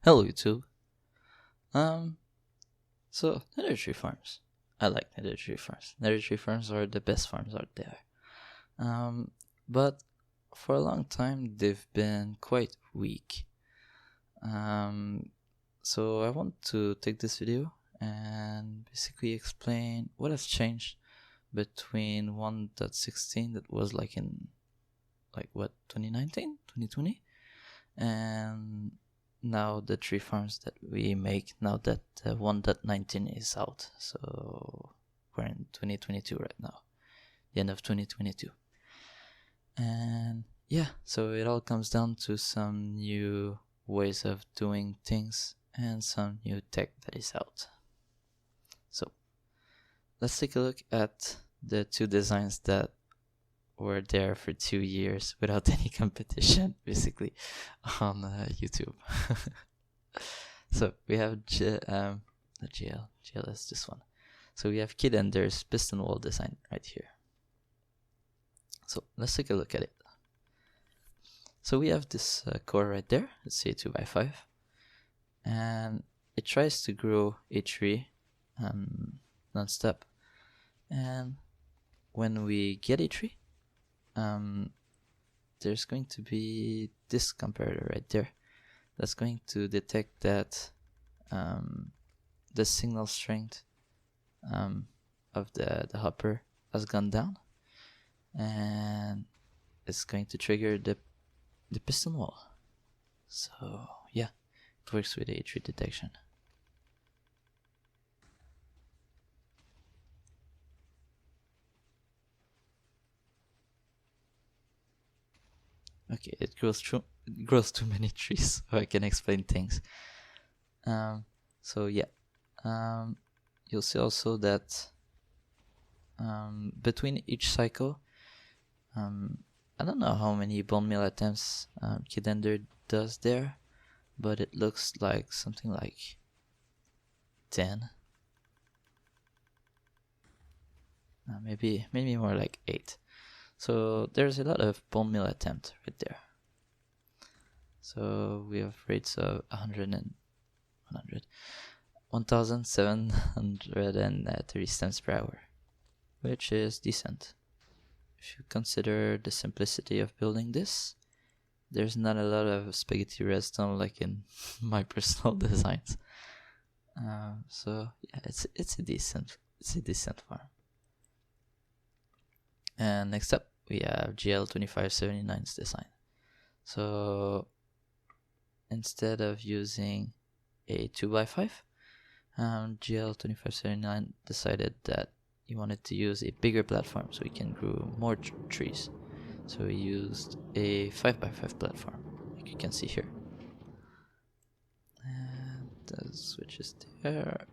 Hello YouTube. Um, so nether tree farms. I like nether tree farms. Nether tree farms are the best farms out there. Um, but for a long time they've been quite weak. Um, so I want to take this video and basically explain what has changed between 1.16 that was like in 2019, 2020, and now the tree farms that we make now that 1.19 is out. So we're in 2022 right now, the end of 2022. And yeah, so it all comes down to some new ways of doing things and some new tech that is out. So let's take a look at the two designs that were there for 2 years without any competition, basically, on YouTube. So we have not GL is this one. So we have Kid Ender's piston wall design right here. So let's take a look at it. So we have this core right there. Let's say 2x5, and it tries to grow a tree non-stop. And when we get a tree, there's going to be this comparator right there that's going to detect that the signal strength of the hopper has gone down, and it's going to trigger the piston wall. So yeah, it works with a tree detection. Okay, it grows too many trees, so I can explain things. So yeah, you'll see also that between each cycle, I don't know how many bone meal attempts Kid Ender does there, but it looks like something like 10. Maybe more like 8. So there's a lot of bone meal attempt right there. So we have rates of 1,730 stems per hour, which is decent. If you consider the simplicity of building this, there's not a lot of spaghetti redstone like in my personal designs. So yeah, it's a decent farm. And next up, we have GL2579's design. So instead of using a 2x5, GL2579 decided that he wanted to use a bigger platform so he can grow more trees. So he used a 5x5 platform, like you can see here. And the switch is there.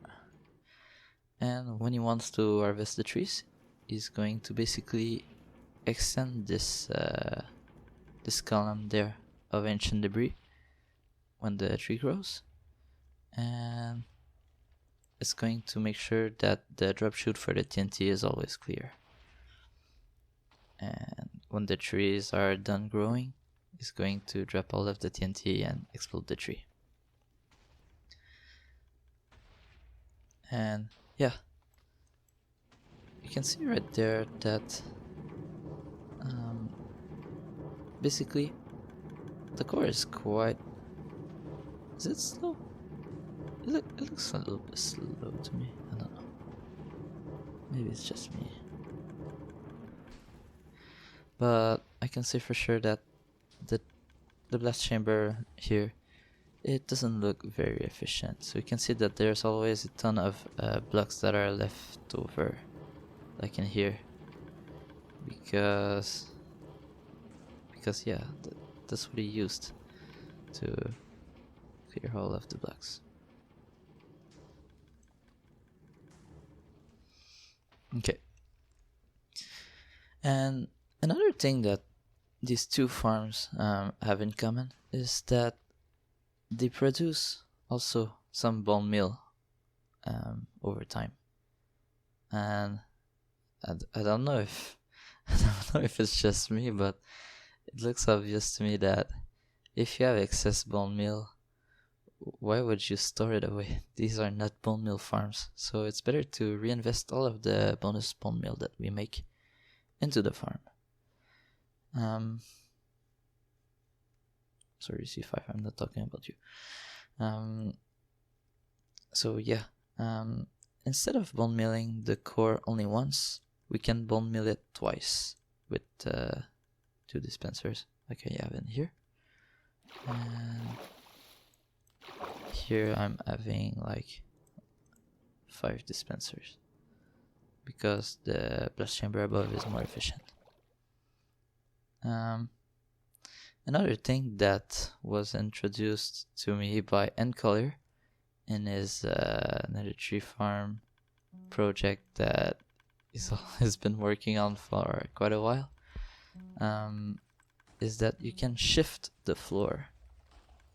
And when he wants to harvest the trees, is going to basically extend this this column there of ancient debris when the tree grows, and it's going to make sure that the drop chute for the TNT is always clear. And when the trees are done growing, it's going to drop all of the TNT and explode the tree. And yeah, you can see right there that basically the core is quite... Is it slow? It looks a little bit slow to me. I don't know. Maybe it's just me. But I can say for sure that the blast chamber here, it doesn't look very efficient. So you can see that there's always a ton of blocks that are left over, like in here, because yeah, that's what he used to clear all of the blocks. Okay. And another thing that these two farms have in common is that they produce also some bone meal over time. And I don't know if it's just me, but it looks obvious to me that if you have excess bone meal why would you store it away? These are not bone meal farms, so it's better to reinvest all of the bonus bone meal that we make into the farm. Sorry, C5, I'm not talking about you. So yeah, instead of bone mealing the core only once, we can bone meal it twice with 2 dispensers, like I have in here. And here I'm having like 5 dispensers because the blast chamber above is more efficient. Another thing that was introduced to me by Ncloyer in his nether tree farm project that he's been working on for quite a while, is that you can shift the floor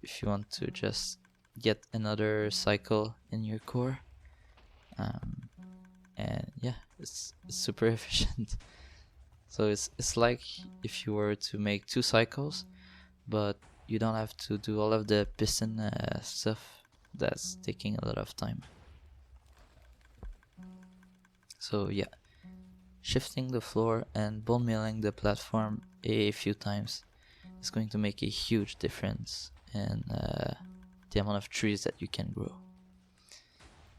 if you want to just get another cycle in your core. And yeah, it's super efficient. So it's like if you were to make 2 cycles, but you don't have to do all of the piston stuff that's taking a lot of time. So yeah, shifting the floor and bone mealing the platform a few times is going to make a huge difference in the amount of trees that you can grow.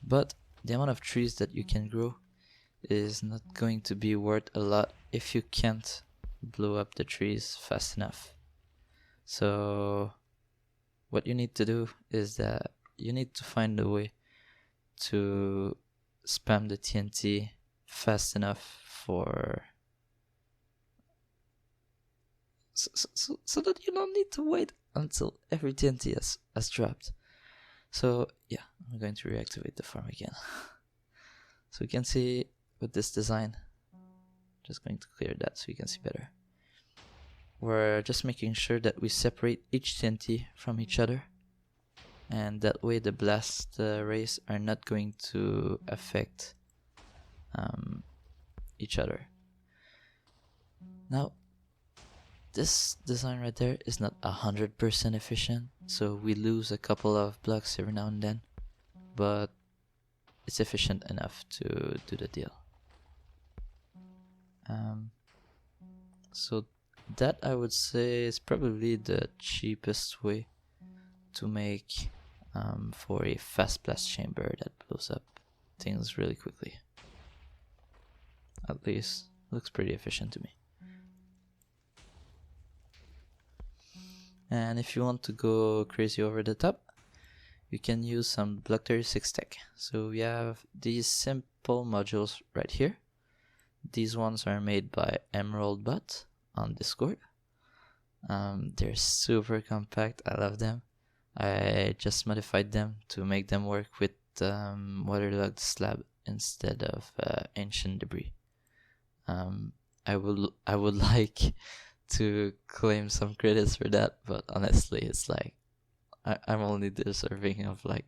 But the amount of trees that you can grow is not going to be worth a lot if you can't blow up the trees fast enough. So what you need to do is that you need to find a way to spam the TNT fast enough for so that you don't need to wait until every TNT has dropped. So yeah, I'm going to reactivate the farm again. So you can see with this design, just going to clear that so you can see better. We're just making sure that we separate each TNT from each other, and that way the blast rays are not going to affect each other. Now, this design right there is not 100% efficient, so we lose a couple of blocks every now and then, but it's efficient enough to do the deal. So that, I would say, is probably the cheapest way to make for a fast blast chamber that blows up things really quickly. At least looks pretty efficient to me. And if you want to go crazy over the top, you can use some Block 36 tech. So we have these simple modules right here. These ones are made by EmeraldBot on Discord. They're super compact, I love them. I just modified them to make them work with waterlogged slab instead of ancient debris. I would like to claim some credits for that, but honestly it's like I'm only deserving of like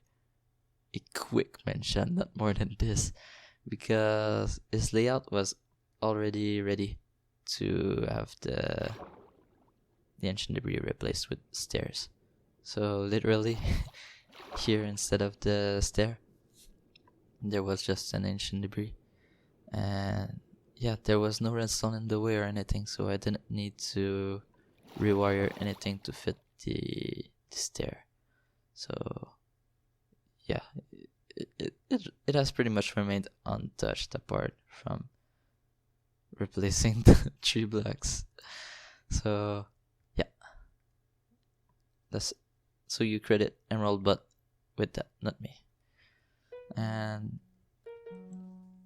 a quick mention, not more than this, because his layout was already ready to have the ancient debris replaced with stairs. So literally here, instead of the stair, there was just an ancient debris, and yeah, there was no redstone in the way or anything, so I didn't need to rewire anything to fit the stair. So yeah, it has pretty much remained untouched apart from replacing the 3 blocks. So yeah, so you credit EmeraldBot with that, not me. And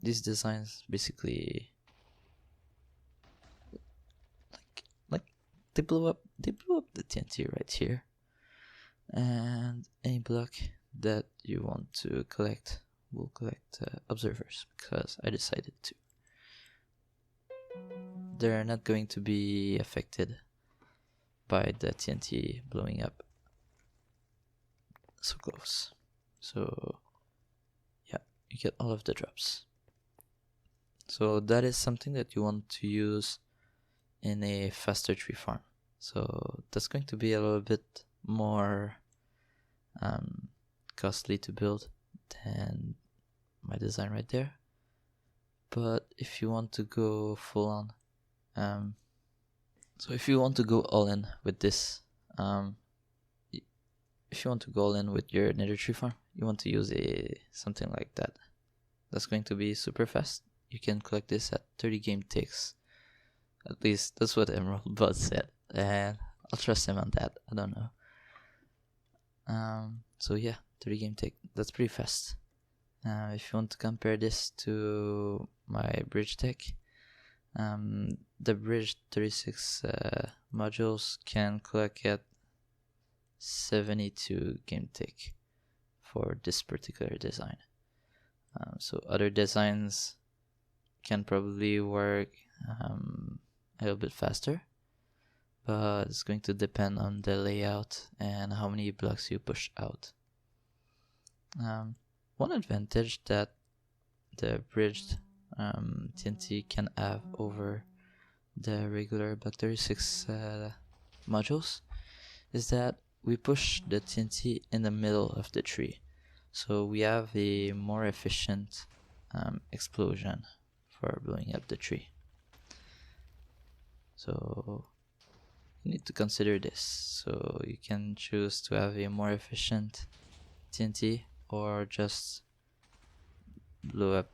these designs basically like they blow up the TNT right here, and any block that you want to collect will collect observers, because I decided to. They're not going to be affected by the TNT blowing up so close. So yeah, you get all of the drops. So that is something that you want to use in a faster tree farm. So that's going to be a little bit more costly to build than my design right there. But if you want to go full on, so if you want to go all in with this, if you want to go all in with your nether tree farm, you want to use something like that. That's going to be super fast. You can collect this at 30 game ticks. At least that's what Emerald Bud said, and I'll trust him on that. I don't know. So yeah, 30 game tick. That's pretty fast. If you want to compare this to my bridge deck, the bridge 36 modules can collect at 72 game tick for this particular design. So other designs can probably work a little bit faster, but it's going to depend on the layout and how many blocks you push out. One advantage that the bridged TNT can have over the regular Block 36 modules is that we push the TNT in the middle of the tree, so we have a more efficient explosion for blowing up the tree. So you need to consider this. So you can choose to have a more efficient TNT or just blow up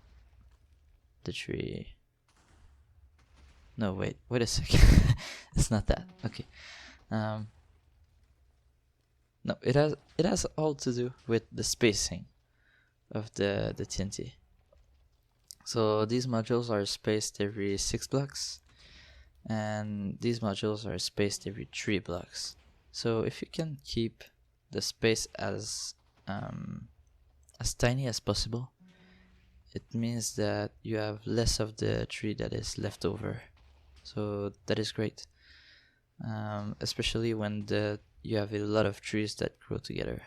the tree. No, wait a second. It's not that. Okay. No, it has all to do with the spacing of the TNT. So these modules are spaced every 6 blocks, and these modules are spaced every 3 blocks. So if you can keep the space as tiny as possible, it means that you have less of the tree that is left over. So that is great, especially when you have a lot of trees that grow together.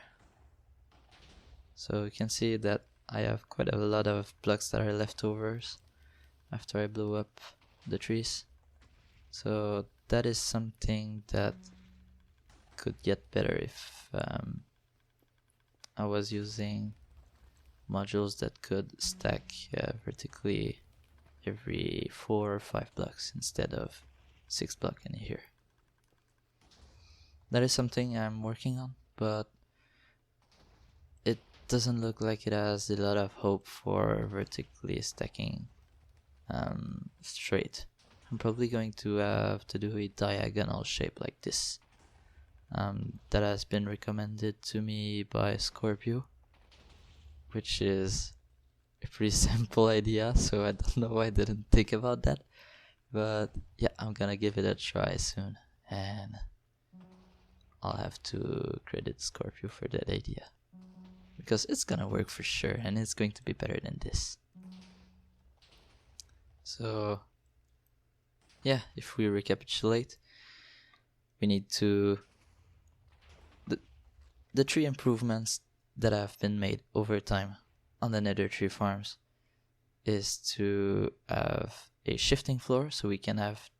So you can see that I have quite a lot of blocks that are leftovers after I blow up the trees. So that is something that could get better if I was using modules that could stack vertically every 4 or 5 blocks instead of 6 blocks in here. That is something I'm working on, but it doesn't look like it has a lot of hope for vertically stacking straight. I'm probably going to have to do a diagonal shape like this. That has been recommended to me by Scorpio, which is a pretty simple idea, so I don't know why I didn't think about that. But yeah, I'm gonna give it a try soon, and I'll have to credit Scorpio for that idea, because it's gonna work for sure, and it's going to be better than this. So yeah, if we recapitulate, we need to the 3 improvements that have been made over time on the nether tree farms is to have a shifting floor, so we can have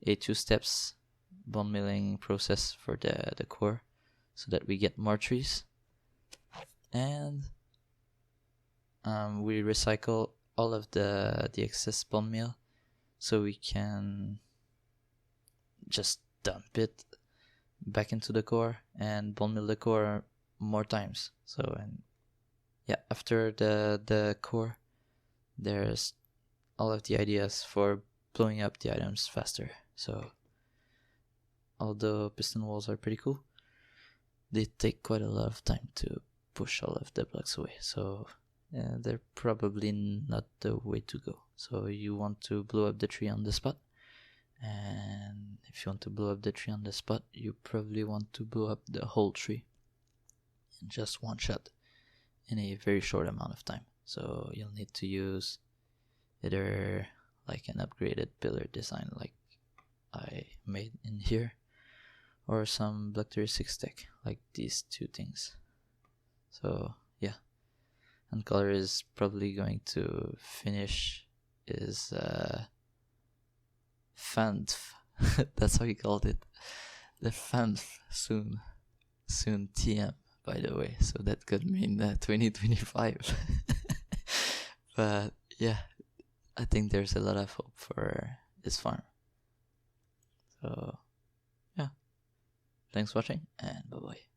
a 2 steps bonemealing process for the core, so that we get more trees, and we recycle all of the excess bone meal, so we can just dump it back into the core and bone meal the core more times. So, and yeah, after the core, there's all of the ideas for blowing up the items faster. So although piston walls are pretty cool, they take quite a lot of time to push all of the blocks away. So they're probably not the way to go. So you want to blow up the tree on the spot, and if you want to blow up the tree on the spot, you probably want to blow up the whole tree in just one shot in a very short amount of time. So you'll need to use either like an upgraded pillar design like I made in here, or some Block 36 tech like these 2 things. So yeah, Ncloyer is probably going to finish his fanf. That's how he called it, the fanf soon TM, by the way, so that could mean 2025. But yeah, I think there's a lot of hope for this farm. So yeah, thanks for watching, and bye bye.